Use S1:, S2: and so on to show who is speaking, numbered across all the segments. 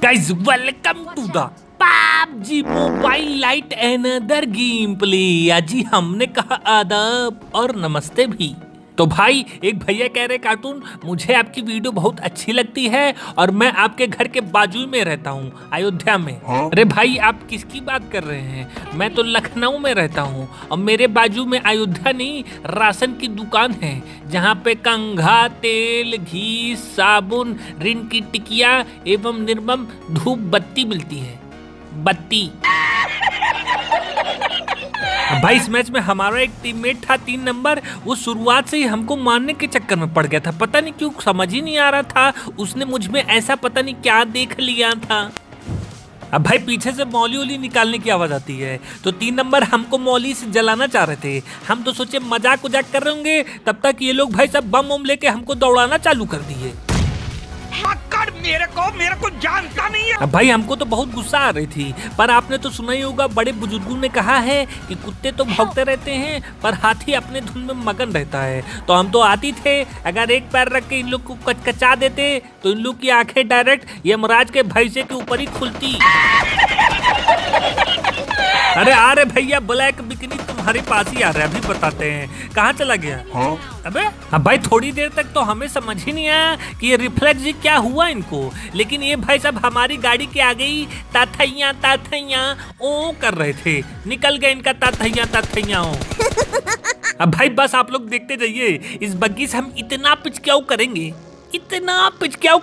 S1: Guys, welcome to the PUBG Mobile Lite another game play. जी हमने कहा आदाब और नमस्ते भी। तो भाई एक भैया कह रहे कार्टून मुझे आपकी वीडियो बहुत अच्छी लगती है और मैं आपके घर के बाजू में रहता हूँ अयोध्या में। अरे भाई आप किसकी बात कर रहे हैं? मैं तो लखनऊ में रहता हूँ और मेरे बाजू में अयोध्या नहीं राशन की दुकान है जहाँ पे कंघा, तेल, घी, साबुन, ऋण की टिकिया एवं निर्मम धूप बत्ती मिलती है। बत्ती भाई इस मैच में हमारा एक टीममेट था 3 नंबर, वो शुरुआत से ही हमको मारने के चक्कर में पड़ गया था। पता नहीं क्यों, समझ ही नहीं आ रहा था, उसने मुझ में ऐसा पता नहीं क्या देख लिया था। अब भाई पीछे से मौली उली निकालने की आवाज आती है तो 3 नंबर हमको मौली से जलाना चाह रहे थे। हम तो सोचे मजाक उजाक कर रहे होंगे, तब तक ये लोग भाई सब बम वम लेके हमको दौड़ाना चालू कर दिए।
S2: मेरे को जानता नहीं है।
S1: अब भाई हमको तो बहुत गुस्सा आ रही थी, पर आपने तो सुना ही होगा बड़े बुजुर्गों ने कहा है कि कुत्ते तो भौंकते रहते हैं पर हाथी अपने धुन में मगन रहता है। तो हम तो आती थे, अगर एक पैर रख के इन लोग को कचकचा देते तो इन लोग की आंखें डायरेक्ट यमराज के भैंसे के ऊपर ही खुलती। अरे आ रहे भैया, ब्लैक बिकनी तुम्हारे पास ही आ रहा है, अभी बताते हैं कहाँ चला गया। अबे अब भाई थोड़ी देर तक तो हमें समझ ही नहीं आया कि ये रिफ्लेक्स जी क्या हुआ इनको, लेकिन ये भाई साहब हमारी गाड़ी के आगे ही ताथैया ओ कर रहे थे। निकल गए इनका ताथैया ओ। अब भाई बस आप लोग देखते जाइए, इस बग्गी से हम इतना पिचक्याऊ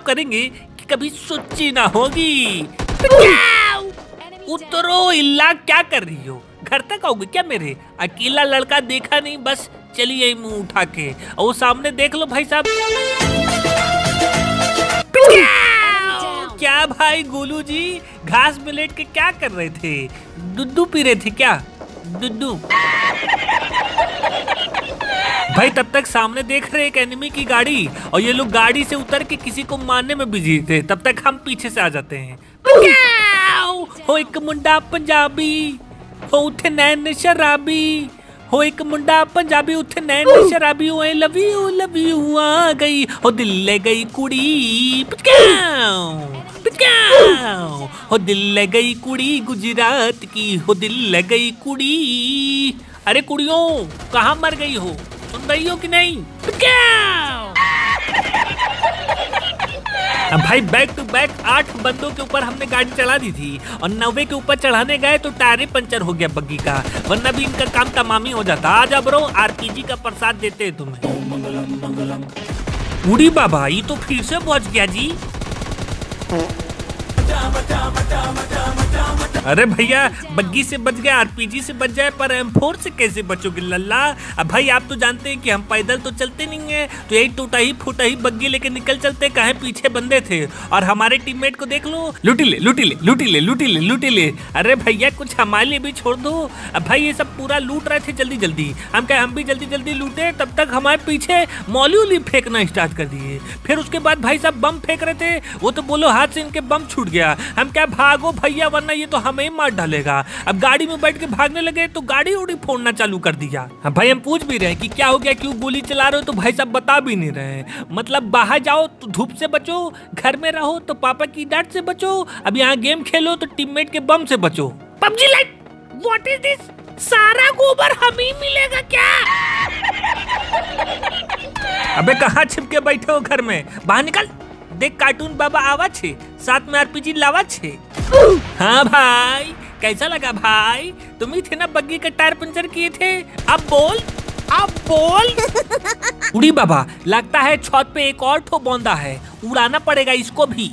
S1: करेंगे कि कभी सोची ना होगी। उतरो इल्ला, क्या कर रही हो? घर तक आओगे क्या मेरे? अकेला लड़का देखा नहीं, बस चलिए मुंह उठा के, और वो सामने देख लो भाई साहब। क्या भाई गोलू जी घास में लेट के क्या कर रहे थे? दूध पी रहे थे क्या? दूध भाई तब तक सामने देख रहे एक एनिमी की गाड़ी और ये लोग गाड़ी से उतर के किसी को मारने में बिजी थे। तब तक हम पीछे से आ जाते हैं। हो एक मुंडा पंजाबी हो उठे नैन शराबी, हो एक मुंडा पंजाबी उठे नैन शराबी, ओ आई लव यू आ गई हो दिल ले गई कुड़ी पिचकाओ हो दिल ले गई कुड़ी गुजरात की, हो दिल ले गई कुड़ी। अरे कुड़ियों कहाँ मर गई हो, सुन रही हो कि नहीं? भाई बैक टू बैक 8 बंदों के ऊपर हमने गाड़ी चला दी थी और 90 के ऊपर चढ़ाने गए तो टायर पंचर हो गया बग्गी का, वरना भी इनका काम तमामी हो जाता। आजा ब्रो, आरपीजी का प्रसाद देते हैं तुम्हें। उड़ी बाबा ये तो फिर से पहुंच गया जी। अरे भैया बग्गी से बच गया, आरपीजी से बच जाए पर M4 से कैसे बचोगे लल्ला? अब भाई आप तो जानते हैं कि हम पैदल तो चलते नहीं है, तो यही टूटा ही फूटा ही बग्गी लेके निकल चलते। कहे पीछे बंदे थे और हमारे टीममेट को देख लो, लूटी ले। अरे भैया कुछ हमारे लिए भी छोड़ दो। अब भाई ये सब पूरा लूट रहे थे जल्दी, हम भी जल्दी लूटे, तब तक हमारे पीछे मौली फेंकना स्टार्ट कर दिए। फिर उसके बाद भाई साहब बम फेंक रहे थे, वो तो बोलो हाथ से इनके बम छूट गया। हम क्या भागो भैया, वरना ये तो हमें ही मार डालेगा। अब गाड़ी में बैठ के भागने लगे तो गाड़ी उड़ी फोड़ना चालू कर दिया। अब भाई हम पूछ भी रहे कि क्या हो गया, क्यों गोली चला रहे हो, तो भाई साहब बता भी नहीं रहे। मतलब बाहर जाओ तो धूप से बचो, घर में रहो तो पापा की डांट से बचो, अब यहाँ गेम खेलो तो टीममेट के बम से बचो। PUBG light what is this? सारा गोबर हम ही मिलेगा क्या? अबे कहाँ छिपके बैठे हो घर में? बाहर निकल, देख कार्टून बाबा आवा छे, साथ में आरपीजी लावा छे। हाँ भाई कैसा लगा भाई? तुम ही थे ना बग्गी का टायर पंचर किए थे? अब बोल। उड़ी बाबा लगता है छत पे एक और ठो बौंदा है, उड़ाना पड़ेगा इसको भी।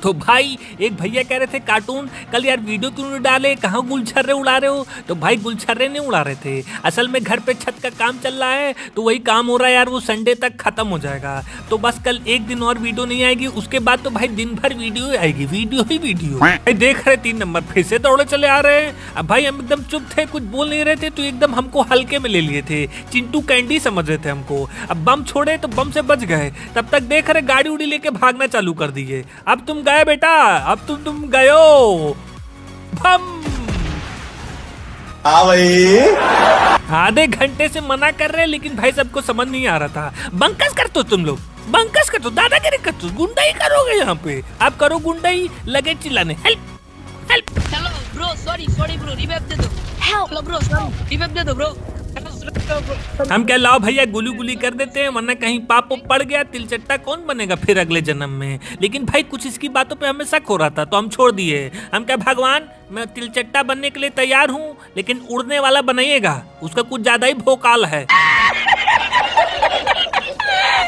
S1: तो भाई एक भैया कह रहे थे कार्टून कल यार वीडियो क्यों नहीं डाले, कहाँ गुलछर्रे उड़ा रहे हो? तो भाई गुलछर्रे नहीं उड़ा रहे थे, असल में घर पे छत का काम चल रहा है तो वही काम हो रहा है यार, वो संडे तक खत्म हो जाएगा। तो बस कल एक दिन और वीडियो नहीं आएगी, उसके बाद तो भाई दिन भर वीडियो आएगी, वीडियो ही वीडियो। भाई देख रहे 3 नंबर फिर से दौड़े चले आ रहे हैं। अब भाई हम एकदम चुप थे, कुछ बोल नहीं रहे थे, तो एकदम हमको हल्के में ले लिए थे, चिंटू कैंडी समझ रहे थे हमको। अब बम छोड़े तो बम से बच गए, तब तक देख रहे गाड़ी उड़ी लेके भागना चालू कर दिए। अब तुम गए बेटा, अब तुम गयो।
S2: हाँ भाई।
S1: आधे घंटे से मना कर रहे हैं, लेकिन भाई सबको समझ नहीं आ रहा था। बंकस कर तो तुम लोग, बंकस कर तो, दादागिरी कर तो, गुंडाई करोगे यहाँ पे। आप करो गुंडाई, लगे चिल्लाने। Help help.
S3: Hello bro, sorry bro, revive दे दो। हेलो ब्रो, सॉरी रिवाइव दे दो ब्रो।
S1: हम क्या लाओ भैया, गुली गुली कर देते हैं, वरना कहीं पाप पड़ गया तिलचट्टा कौन बनेगा फिर अगले जन्म में। लेकिन भाई कुछ इसकी बातों पे हमें शक हो रहा था तो हम छोड़ दिए। हम क्या भगवान, मैं तिलचट्टा बनने के लिए तैयार हूँ, लेकिन उड़ने वाला बनाइएगा, उसका कुछ ज्यादा ही भोकाल है।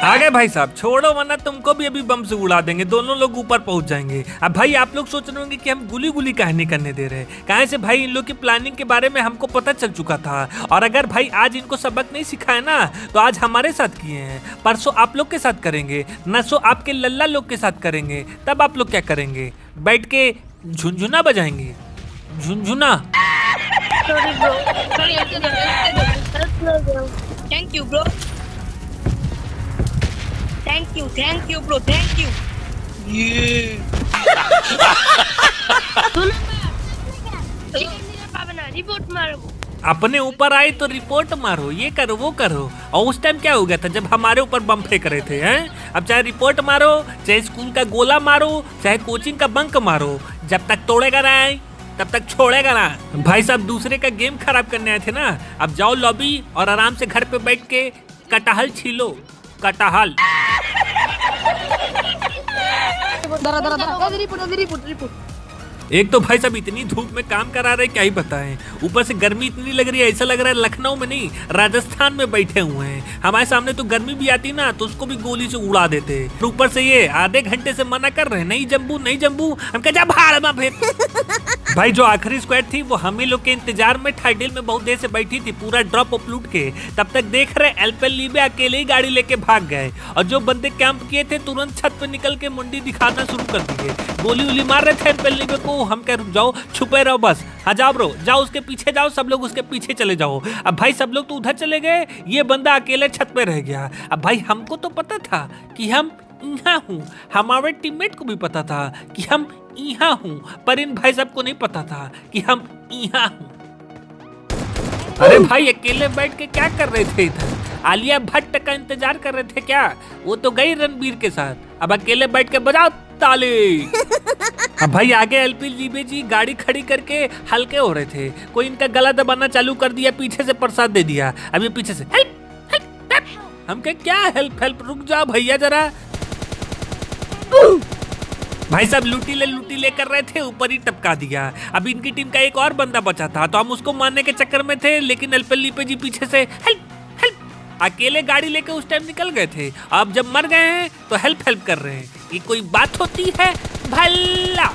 S1: आगे भाई साहब छोड़ो, वरना तुमको भी अभी बम से उड़ा देंगे, दोनों लोग ऊपर पहुंच जाएंगे। अब भाई आप लोग सोच रहे होंगे कि हम गुली गुली काहे नहीं करने दे रहे। कहाँ से भाई, इन लोग की प्लानिंग के बारे में हमको पता चल चुका था, और अगर भाई आज इनको सबक नहीं सिखाया ना तो आज हमारे साथ किए हैं, परसों आप लोग के साथ करेंगे, नसों आपके लल्ला लोग के साथ करेंगे। तब आप लोग क्या करेंगे, बैठ के झुनझुना बजाएंगे, झुनझुना।
S3: Sorry bro, sorry, thank you bro, thank you bro, thank you. ये रिपोर्ट मारो।
S1: अपने ऊपर आए तो रिपोर्ट मारो, ये करो वो करो। और उस टाइम क्या हो गया था जब हमारे ऊपर बम फेंक रहे थे हैं। अब चाहे रिपोर्ट मारो, चाहे स्कूल का गोला मारो, चाहे कोचिंग का बंक मारो, जब तक तोड़ेगा ना तब तक छोड़ेगा ना। भाई साहब दूसरे का गेम खराब करने आए थे ना, अब जाओ लॉबी और आराम से घर पे बैठ के कटहल छीलो, कटहल।
S3: रिपोर्ट।
S1: एक तो भाई साहब इतनी धूप में काम करा रहे क्या ही बताएं, ऊपर से गर्मी इतनी लग रही है, ऐसा लग रहा है लखनऊ में नहीं राजस्थान में बैठे हुए हैं। हमारे सामने तो गर्मी भी आती ना तो उसको भी गोली से उड़ा देते, ऊपर से ये आधे घंटे से मना कर रहे हैं, नहीं जम्बू नहीं जम्बू। हम क्या भाड़ में भेज। भाई जो आखिरी स्क्वाड थी वो हम ही लोग के इंतजार में टाइडल में बहुत देर से बैठी थी, पूरा ड्रॉप अप लूट के। तब तक देख रहे एल्पेल लीबे अकेले ही गाड़ी लेके भाग गए, और जो बंदे कैंप किए थे तुरंत छत पे निकल के मुंडी दिखाना शुरू कर दिए, गोली उली मार रहे थे एल्पेल लीबे को। हम कह रुक जाओ, छुपे रहो बस। हाँ जाओ ब्रो, जाओ उसके पीछे जाओ, सब लोग उसके पीछे चले जाओ। अब भाई सब लोग तो उधर चले गए, ये बंदा अकेले छत पे रह गया। अब भाई हमको तो पता था कि हम यहाँ हूँ, हमारे टीममेट को भी पता था कि हम यहाँ हूँ, पर इन भाई साहब को नहीं पता था कि हम यहाँ हूँ। अरे भाई अकेले बैठ के क्या कर रहे थे इधर? आलिया भट्ट का इंतजार कर रहे थे क्या? वो तो गई रणबीर के साथ, अब अकेले बैठ के बजाओ ताली। अब भाई आगे एलपी लीबे जी गाड़ी खड़ी करके हल्के हो रहे थे, कोई इनका गला दबाना चालू कर दिया, पीछे से प्रसाद दे दिया। अब ये पीछे से हेल्प हेल्प हेल्प। हम क्या हेल्प हेल्प, रुक जाओ भैया जरा। भाई साहब लूटी ले कर रहे थे, ऊपर ही टपका दिया। अब इनकी टीम का एक और बंदा बचा था तो हम उसको मारने के चक्कर में थे, लेकिन एलपी लीबे जी पीछे से हेल्प हेल्प अकेले गाड़ी लेके उस टाइम निकल गए थे। अब जब मर गए हैं तो हेल्प कर रहे हैं, ये कोई बात होती है भला?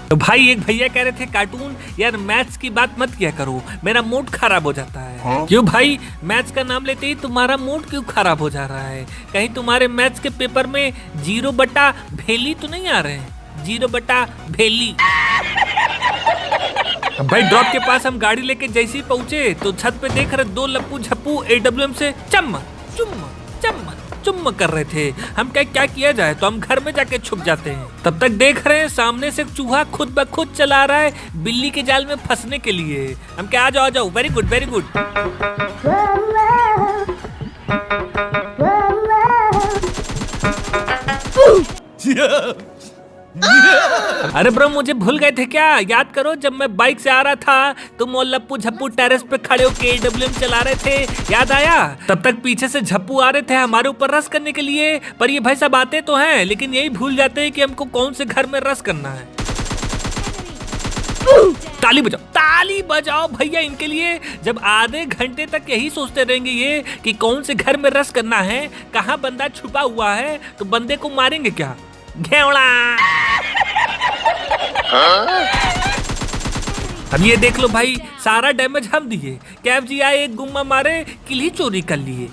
S1: तो भाई एक भैया कह रहे थे कार्टून यार मैथ्स की बात मत किया करो, मेरा मूड खराब हो जाता है। हाँ? क्यों भाई, मैथ्स का नाम लेते ही तुम्हारा मूड क्यों खराब हो जा रहा है? कहीं तुम्हारे मैथ्स के पेपर में 0 बटा भेली तो नहीं आ रहे हैं? 0 बटा भेली। भाई ड्रॉप के पास हम गाड़ी लेके जैसे ही पहुंचे तो छत पे देख रहे 2 लप्पू झप्पू AWM से चम्मा चुम्मा चम्मा चुम्मा कर रहे थे। हम क्या किया जाए, तो हम घर में जाके छुप जाते हैं। तब तक देख रहे हैं सामने से चूहा खुद ब खुद चला रहा है बिल्ली के जाल में फंसने के लिए। हम क्या आ जाओ, वेरी गुड वेरी गुड। अरे ब्रो मुझे भूल गए थे क्या? याद करो जब मैं बाइक से आ रहा था तुम वो लप्पू झप्पू टेरेस पे खड़े होके AWM चला रहे थे, याद आया? तब तक पीछे से झप्पू आ रहे थे हमारे ऊपर रस करने के लिए, पर ये भाई सब आते तो हैं लेकिन यही भूल जाते हैं कि हमको कौन से घर में रस करना है। ताली बजाओ भैया इनके लिए। जब आधे घंटे तक यही सोचते रहेंगे ये कि कौन से घर में रस करना है, कहाँ बंदा छुपा हुआ है, तो बंदे को मारेंगे क्या? घेवड़ा। अब ये देख लो भाई, सारा डैमेज हम दिए, कैब जी आए एक गुम्मा मारे, किल ही चोरी कर लिए।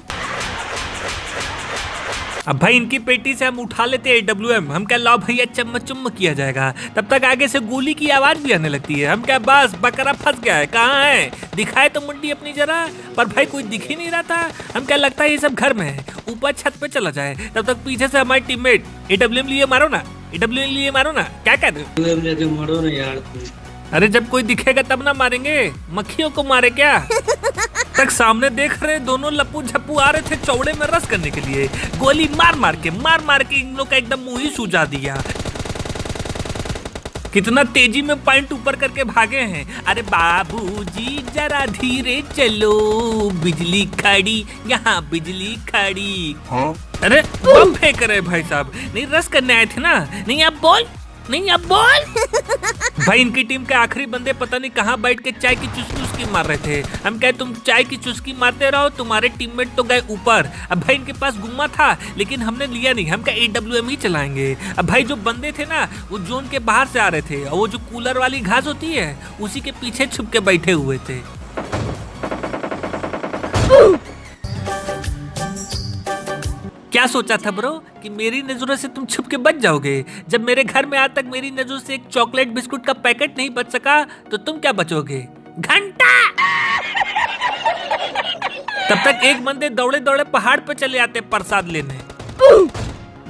S1: अब भाई इनकी पेटी से हम उठा लेते AWM, हम क्या लाओ भैया चम्मच चुम्म किया जाएगा। तब तक आगे से गोली की आवाज भी आने लगती है। हम क्या बस बकरा फंस गया है, कहाँ है? दिखाए तो मुंडी अपनी जरा, पर भाई कोई दिख ही नहीं रहा था। हम क्या लगता है ये सब घर में है, ऊपर छत पे चला जाए। तब तक पीछे से हमारे टीममेट AWM लिए मारो ना, AWM लिए मारो ना, क्या कर रहे हो?
S4: मारो ना यार।
S1: अरे जब कोई दिखेगा तब ना मारेंगे, मक्खियों को मारे क्या? तक सामने देख रहे दोनों लप्पू झप्पू आ रहे थे चौड़े में रस करने के लिए। गोली मार मार के इन लोग का एकदम मुंह ही सूजा दिया। कितना तेजी में पॉइंट ऊपर करके भागे हैं। अरे बाबूजी जरा धीरे चलो, बिजली खड़ी यहाँ बिजली खड़ी।
S2: हाँ?
S1: अरे बम फेंक रहे भाई साहब। नहीं रस करने आए थे ना। नहीं अब बोल, नहीं अब बोल। भाई इनकी टीम के आखिरी बंदे पता नहीं कहाँ बैठ के चाय की चुस्की मार रहे थे। हम कहे तुम चाय की चुस्की मारते रहो, तुम्हारे टीममेट तो गए ऊपर। अब भाई इनके पास गुम्मा था लेकिन हमने लिया नहीं। हम कहे AWM ही चलाएंगे। अब भाई जो बंदे थे ना वो जोन के बाहर से आ रहे थे और वो जो कूलर वाली घास होती है उसी के पीछे छुप के बैठे हुए थे। क्या सोचा था ब्रो कि मेरी नजरों से तुम छुप के बच जाओगे? जब मेरे घर में आज तक मेरी नजरों से एक चॉकलेट बिस्कुट का पैकेट नहीं बच सका तो तुम क्या बचोगे? घंटा। तब तक एक बंदे दौड़े दौड़े पहाड़ पे चले आते प्रसाद लेने।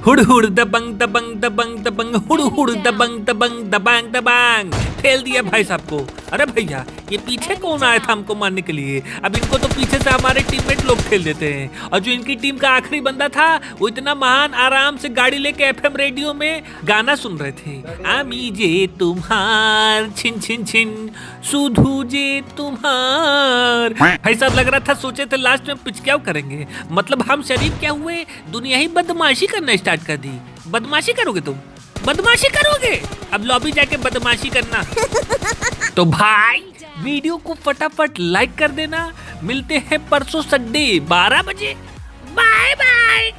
S1: हुड़ हुड़ दबंग दबंग दबंग दबंग हुड़ हुड़ दबंग दबंग दबंग दबंग। फेल दिया भाई साहब को। अरे भैया ये पीछे कौन आया था हमको मारने के लिए? अब इनको तो पीछे से हमारे टीममेट लोग फेल देते हैं। और जो इनकी टीम का आखिरी बंदा था वो इतना महान आराम से गाड़ी लेके FM रेडियो में गाना सुन रहे थे। आमी जे तुम्हार छिन छिन छिन सुधू जे तुम्हार। भाई साहब लग रहा था सोचे थे लास्ट में पिचक्याव करेंगे। मतलब हम शरीफ क्या हुए, दुनिया ही बदमाशी करना स्टार्ट कर दी। बदमाशी करोगे तुम, बदमाशी करोगे? अब लॉबी जाके बदमाशी करना। तो भाई वीडियो को फटाफट लाइक कर देना। मिलते हैं परसों संडे 12 बजे। Bye bye.